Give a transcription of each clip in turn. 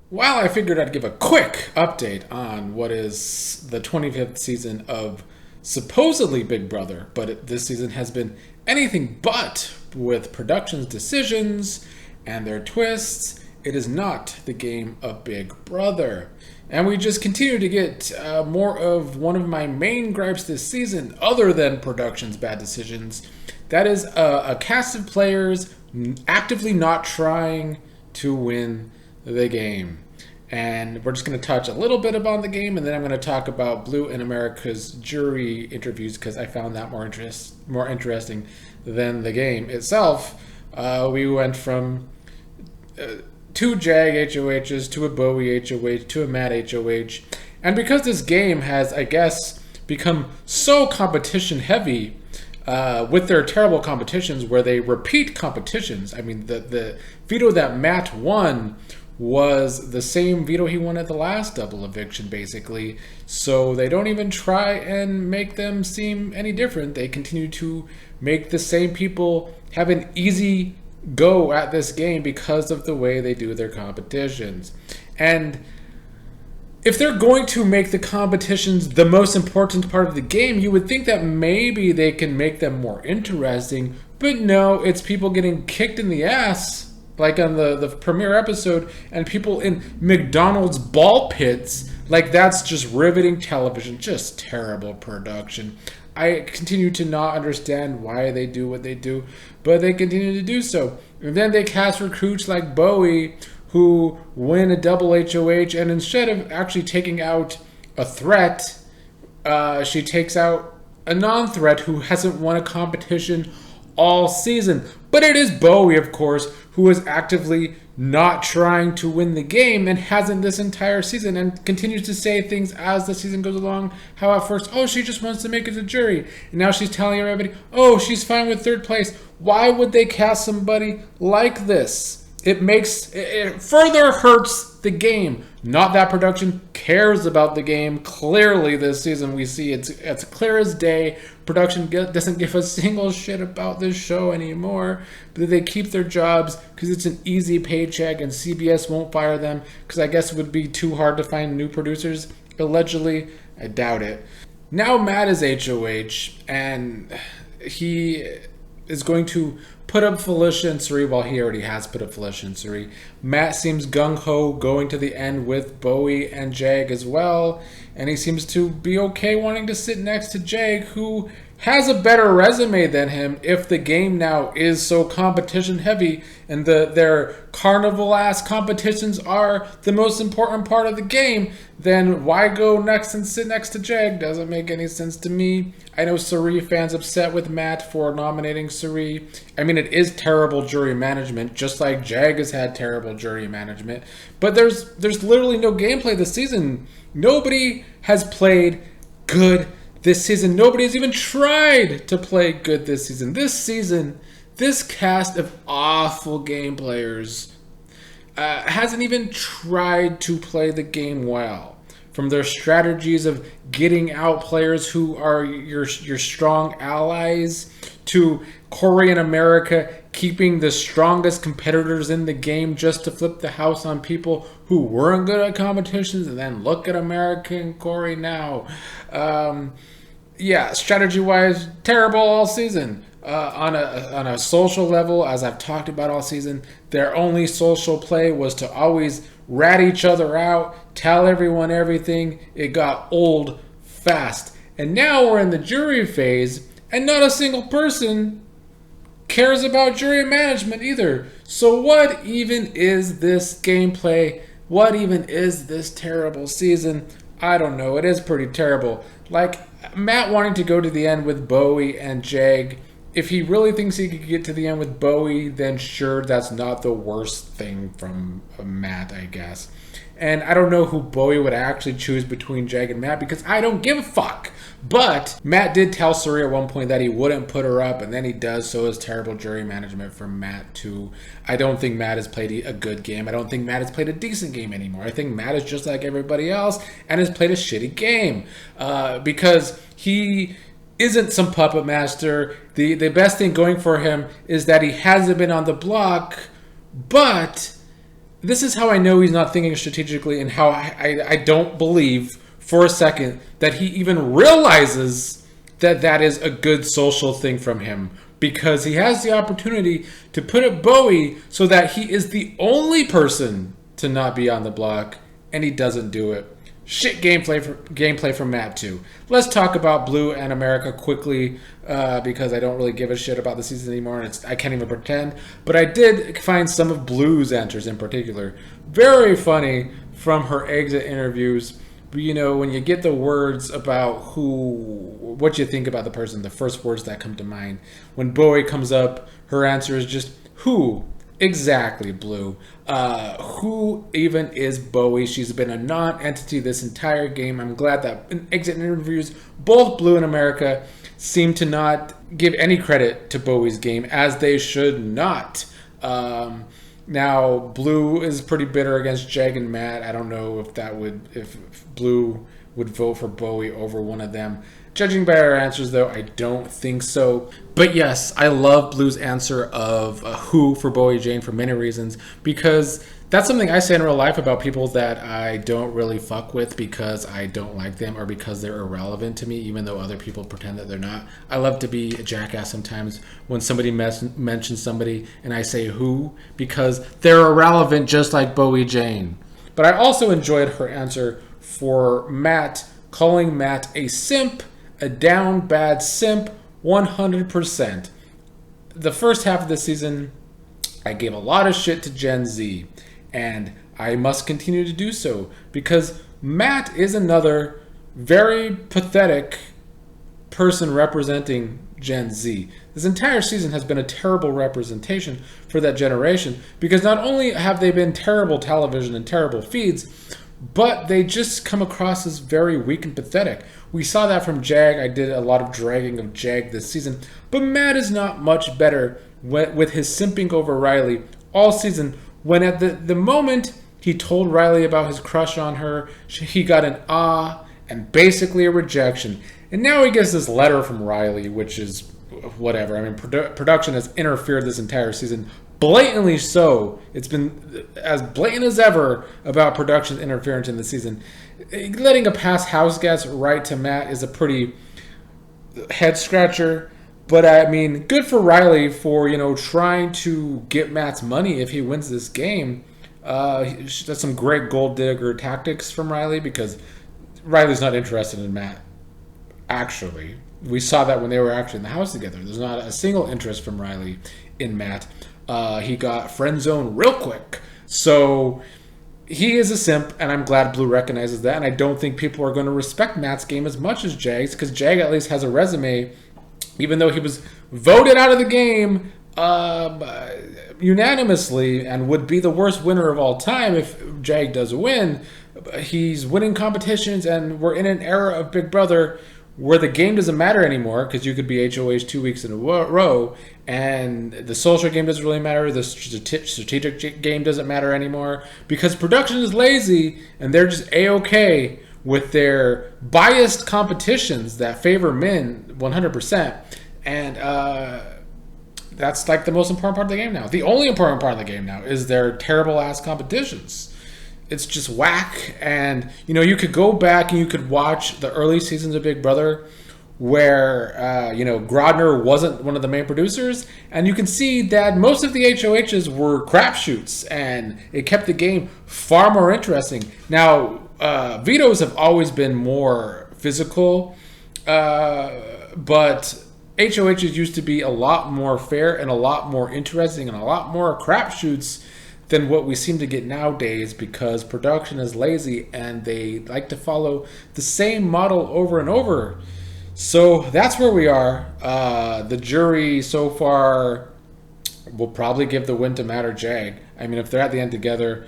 Well, I figured I'd give a quick update on what is the 25th season of supposedly Big Brother, but this season has been anything but with production's decisions and their twists. It is not the game of Big Brother. And we just continue to get more of one of my main gripes this season, other than production's bad decisions. That is a cast of players actively not trying to win the game. And we're just going to touch a little bit about the game, and then I'm going to talk about Blue in America's jury interviews because I found that more interesting than the game itself. We went from two Jag HOHs to a Bowie HOH to a Matt HOH, and because this game has, I guess, become so competition heavy. With their terrible competitions where they repeat competitions. I mean, the veto that Matt won was the same veto he won at the last double eviction, basically. So they don't even try and make them seem any different. They continue to make the same people have an easy go at this game because of the way they do their competitions. And if they're going to make the competitions the most important part of the game, you would think that maybe they can make them more interesting. But no, it's people getting kicked in the ass, like on the premiere episode, and people in McDonald's ball pits. Like, that's just riveting television, just terrible production. I continue to not understand why they do what they do, but they continue to do so. And then they cast recruits like Bowie, who win a double HOH, and instead of actually taking out a threat, she takes out a non-threat who hasn't won a competition all season. But it is Bowie, of course, who is actively not trying to win the game and hasn't this entire season, and continues to say things as the season goes along. How at first, oh, she just wants to make it to jury. And now she's telling everybody, oh, she's fine with third place. Why would they cast somebody like this? It further hurts the game. Not that production cares about the game. Clearly this season we see it's clear as day. Production doesn't give a single shit about this show anymore. But they keep their jobs because it's an easy paycheck, and CBS won't fire them because I guess it would be too hard to find new producers. Allegedly, I doubt it. Now Matt is HOH, and he is going to put up Felicia and Suri. Well, he already has put up Felicia and Suri. Matt seems gung-ho going to the end with Bowie and Jag as well. And he seems to be okay wanting to sit next to Jag, who has a better resume than him if the game now is so competition heavy and their carnival ass competitions are the most important part of the game. Then why go next and sit next to Jag? Doesn't make any sense to me. I know Suri fans upset with Matt for nominating Suri. I mean, it is terrible jury management, just like Jag has had terrible jury management. But there's literally no gameplay this season. Nobody has played good this season. Nobody has even tried to play good this season. This cast of awful game players hasn't even tried to play the game well. From their strategies of getting out players who are your strong allies, to Corey and America keeping the strongest competitors in the game just to flip the house on people who weren't good at competitions, and then look at America and Corey now. Strategy-wise, terrible all season. On a social level, as I've talked about all season, their only social play was to always rat each other out, tell everyone everything. It got old fast. And now we're in the jury phase, and not a single person cares about jury management either. So what even is this gameplay? What even is this terrible season? I don't know. It is pretty terrible. Like, Matt wanting to go to the end with Bowie and Jag. If he really thinks he could get to the end with Bowie, then sure, that's not the worst thing from Matt, I guess. And I don't know who Bowie would actually choose between Jag and Matt because I don't give a fuck. But Matt did tell Suri at one point that he wouldn't put her up, and then he does, so is terrible jury management from Matt too. I don't think Matt has played a good game. I don't think Matt has played a decent game anymore. I think Matt is just like everybody else and has played a shitty game because he isn't some puppet master. The best thing going for him is that he hasn't been on the block, but This is how I know he's not thinking strategically, and how I don't believe for a second that he even realizes that that is a good social thing from him, because he has the opportunity to put up Bowie so that he is the only person to not be on the block, and he doesn't do it. Shit gameplay from Matt too. Let's talk about Blue and America quickly, because I don't really give a shit about the season anymore, and I can't even pretend. But I did find some of Blue's answers in particular very funny from her exit interviews. You know, when you get the words about what you think about the person, the first words that come to mind. When Bowie comes up, her answer is just, who? Exactly, Blue. Who even is Bowie? She's been a non-entity this entire game. I'm glad that in exit interviews, both Blue and America seem to not give any credit to Bowie's game, as they should not. Now, Blue is pretty bitter against Jag and Matt. I don't know if Blue would vote for Bowie over one of them. Judging by our answers, though, I don't think so. But yes, I love Blue's answer of who for Bowie Jane for many reasons, because that's something I say in real life about people that I don't really fuck with because I don't like them or because they're irrelevant to me, even though other people pretend that they're not. I love to be a jackass sometimes when somebody mentions somebody and I say who, because they're irrelevant just like Bowie Jane. But I also enjoyed her answer for Matt, calling Matt a simp, a down bad simp, 100%. The first half of the season, I gave a lot of shit to Gen Z, and I must continue to do so, because Matt is another very pathetic person representing Gen Z. This entire season has been a terrible representation for that generation, because not only have they been terrible television and terrible feeds, but they just come across as very weak and pathetic. We saw that from Jag. I did a lot of dragging of Jag this season, but Matt is not much better with his simping over Riley all season, when at the moment he told Riley about his crush on her, he got an and basically a rejection. And now he gets this letter from Riley, which is whatever. I mean, production has interfered this entire season, blatantly so. It's been as blatant as ever about production interference in the season. Letting a past house guest write to Matt is a pretty head scratcher. But I mean, good for Riley for, trying to get Matt's money if he wins this game. That's some great gold digger tactics from Riley, because Riley's not interested in Matt. Actually, we saw that when they were actually in the house together. There's not a single interest from Riley in Matt. He got friend zoned real quick. So he is a simp, and I'm glad Blue recognizes that. And I don't think people are going to respect Matt's game as much as Jag's, because Jag at least has a resume. Even though he was voted out of the game unanimously and would be the worst winner of all time if Jag does win, he's winning competitions, and we're in an era of Big Brother where the game doesn't matter anymore, because you could be HOH 2 weeks in a row, and the social game doesn't really matter, the strategic game doesn't matter anymore, because production is lazy, and they're just A-okay with their biased competitions that favor men 100%. And that's like the most important part of the game now. The only important part of the game now is their terrible ass competitions. It's just whack. And, you could go back and you could watch the early seasons of Big Brother where, Grodner wasn't one of the main producers. And you can see that most of the HOHs were crapshoots, and it kept the game far more interesting. Now, vetoes have always been more physical, but HOHs used to be a lot more fair and a lot more interesting and a lot more crapshoots than what we seem to get nowadays, because production is lazy and they like to follow the same model over and over. So that's where we are. The jury so far will probably give the win to Matt or Jag. I mean, if they're at the end together,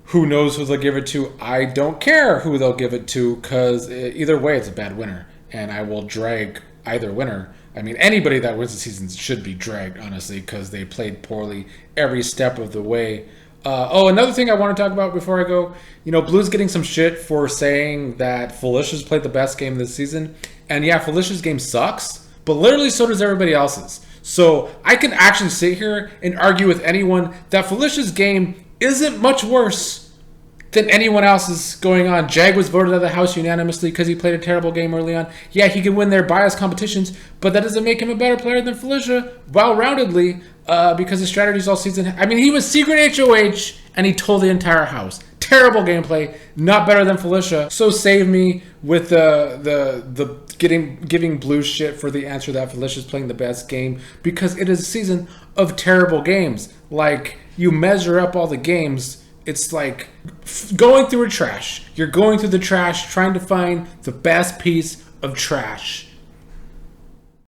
who knows who they'll give it to? I don't care who they'll give it to, because either way, it's a bad winner, and I will drag either winner. I mean, anybody that wins the season should be dragged, honestly, because they played poorly every step of the way. Another thing I want to talk about before I go, Blue's getting some shit for saying that Felicia's played the best game this season. And yeah, Felicia's game sucks, but literally so does everybody else's. So I can actually sit here and argue with anyone that Felicia's game isn't much worse than anyone else's going on. Jag was voted out of the house unanimously because he played a terrible game early on. Yeah, he can win their biased competitions, but that doesn't make him a better player than Felicia, well-roundedly, because his strategies all season. I mean, he was secret HOH, and he told the entire house. Terrible gameplay, not better than Felicia. So save me with the giving blue shit for the answer that Felicia's playing the best game, because it is a season of terrible games. Like, you measure up all the games, it's like going through a trash. You're going through the trash trying to find the best piece of trash.